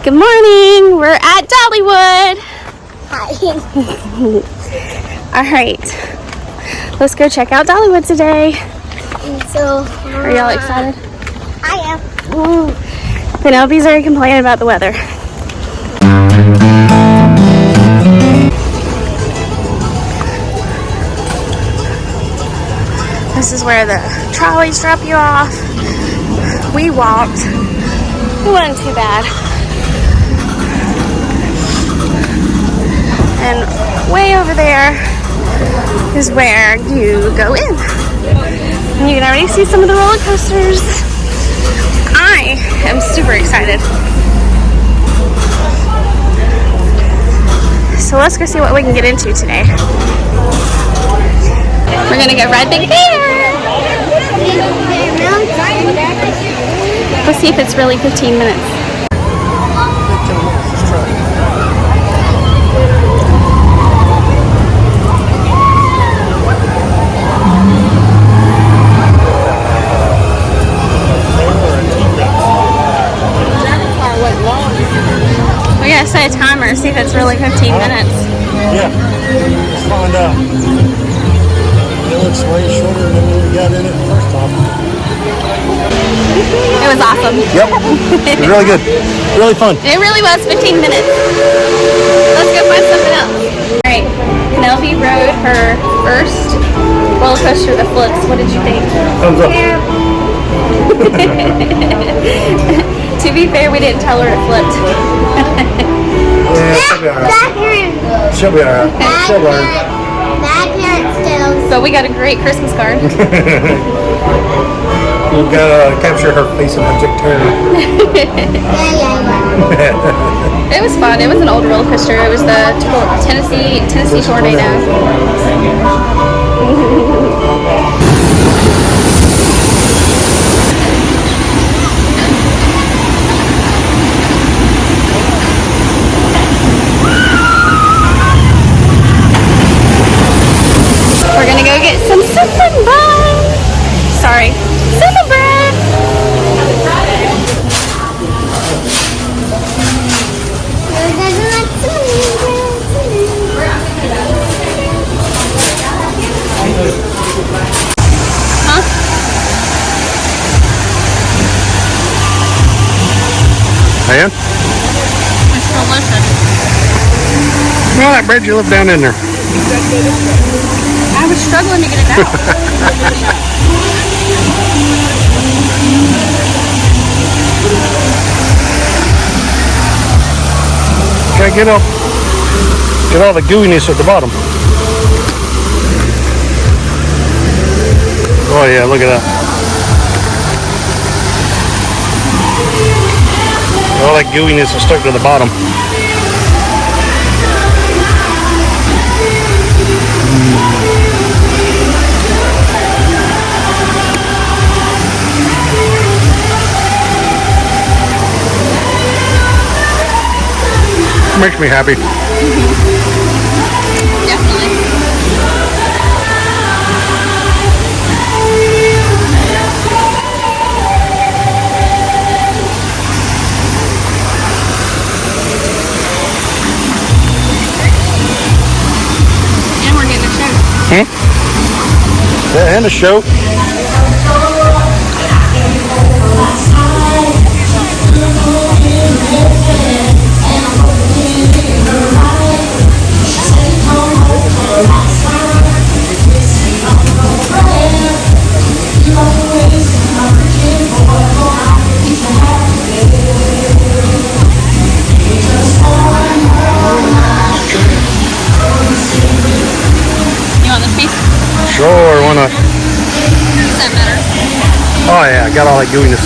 Good morning. We're at Dollywood. Hi. All right. Let's go check out Dollywood today. So, are y'all excited? I am. Ooh. Penelope's already complaining about the weather. This is where the trolleys drop you off. We walked. It wasn't too bad. And way over there is where you go in. And you can already see some of the roller coasters. I am super excited. So let's go see what we can get into today. We're gonna go ride Big Bear. Let's see if it's really 15 minutes. We gotta set a timer, see if it's really 15 minutes. Yeah, let's find out. It looks way shorter than we got in it the first time. It was awesome. Yep, it was really good. Really fun. It really was 15 minutes. Let's go find something else. Alright, Penelope rode her first roller coaster that flips. What did you think? Thumbs up. To be fair, we didn't tell her it flipped. Yeah, she'll be alright. She'll be alright. She'll learn. Bad parents still. But we got a great Christmas card. We've got to capture her face in abject terror. Yeah. It was fun. It was an old roller coaster. It was the Tennessee Tornado. We're gonna go get some cinnamon bun. Sorry, cinnamon bread. Huh? Man? It's delicious. Well, that bread you left down in there. I was struggling to get it out. Okay, get all the gooiness at the bottom. Oh yeah, look at that. All that gooiness is stuck to the bottom. Makes me happy. Definitely. And we're getting a show. Yeah, and a show. You want this piece? Sure, wanna. Does that matter? Oh yeah, I got all that gooiness.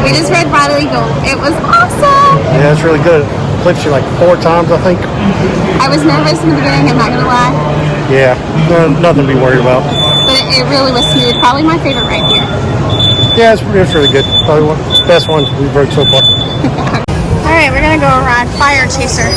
We just read Bradley Gold. It was awesome. Yeah, it's really good. It flips you like 4 times, I think. I was nervous in the beginning, I'm not gonna lie. Yeah, nothing to be worried about. But it really was smooth. Probably my favorite right here. Yeah, it's really good. Probably best one we've rode so far. Alright, we're gonna go ride Fire Chaser.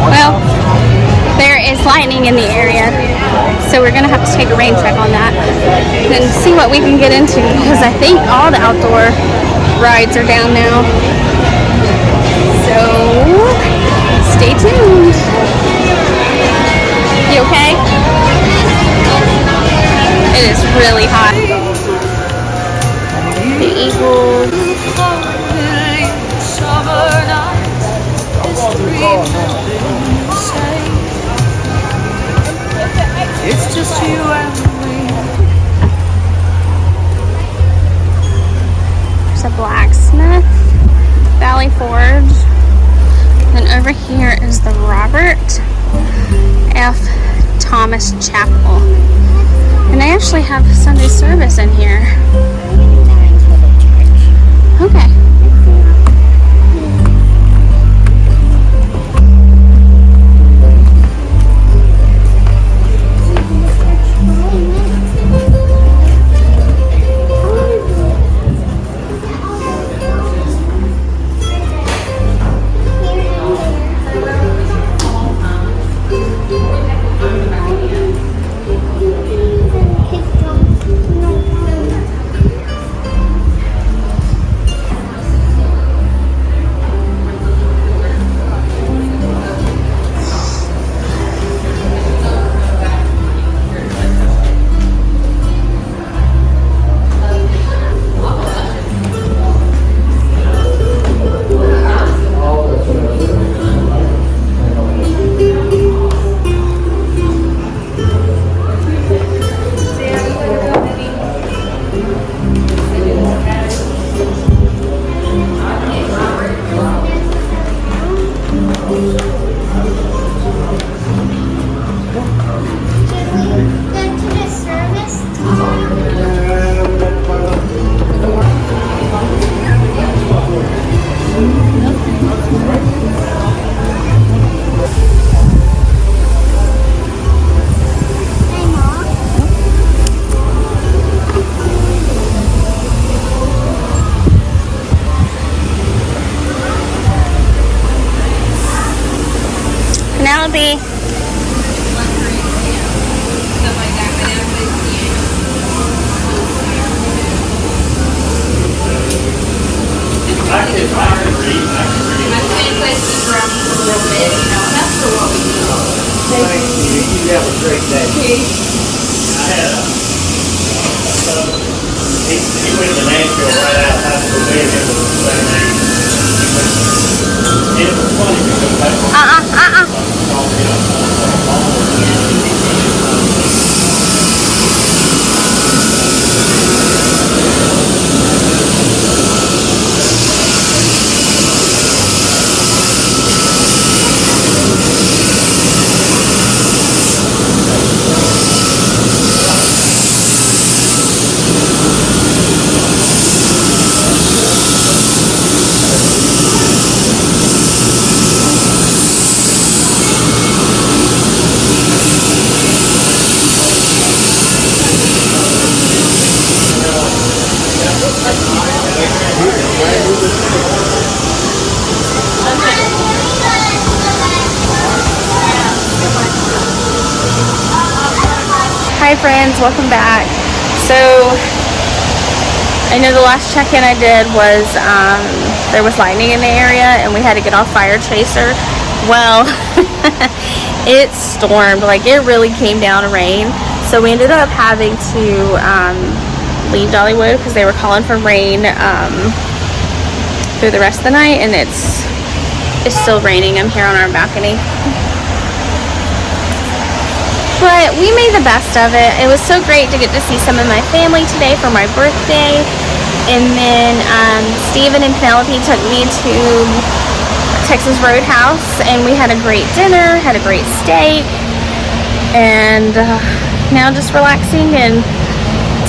Well, there is lightning in the area, so we're gonna have to take a rain check on that and see what we can get into, because I think all the outdoor rides are down now. So stay tuned. You okay? It is really hot. The Eagles. It's just you and me. There's a blacksmith, Valley Forge. And over here is the Robert F. Thomas Chapel. And they actually have Sunday service in here. Okay. see. You have a great day. He went to Nashville right out high school. Me and him was the same age. It was funny because Hi friends, welcome back. So I know the last check-in I did was there was lightning in the area and we had to get off fire chaser. Well, it stormed, like it really came down to rain. So we ended up having to leave Dollywood because they were calling for rain through the rest of the night, and it's still raining. I'm here on our balcony. But we made the best of it. It was so great to get to see some of my family today for my birthday. And then Steven and Penelope took me to Texas Roadhouse, and we had a great dinner, had a great steak, and now just relaxing and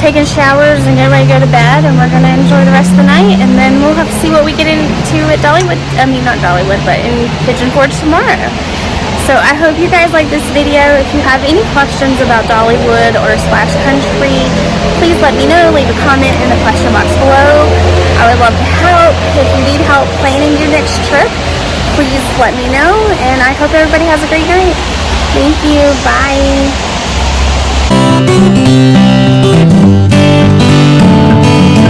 taking showers and getting ready to go to bed, and we're going to enjoy the rest of the night, and then we'll have to see what we get into at Dollywood. I mean, not Dollywood, but in Pigeon Forge tomorrow. So I hope you guys like this video. If you have any questions about Dollywood or Splash Country, please let me know. Leave a comment in the question box below. I would love to help. If you need help planning your next trip, please let me know. And I hope everybody has a great night. Thank you. Bye.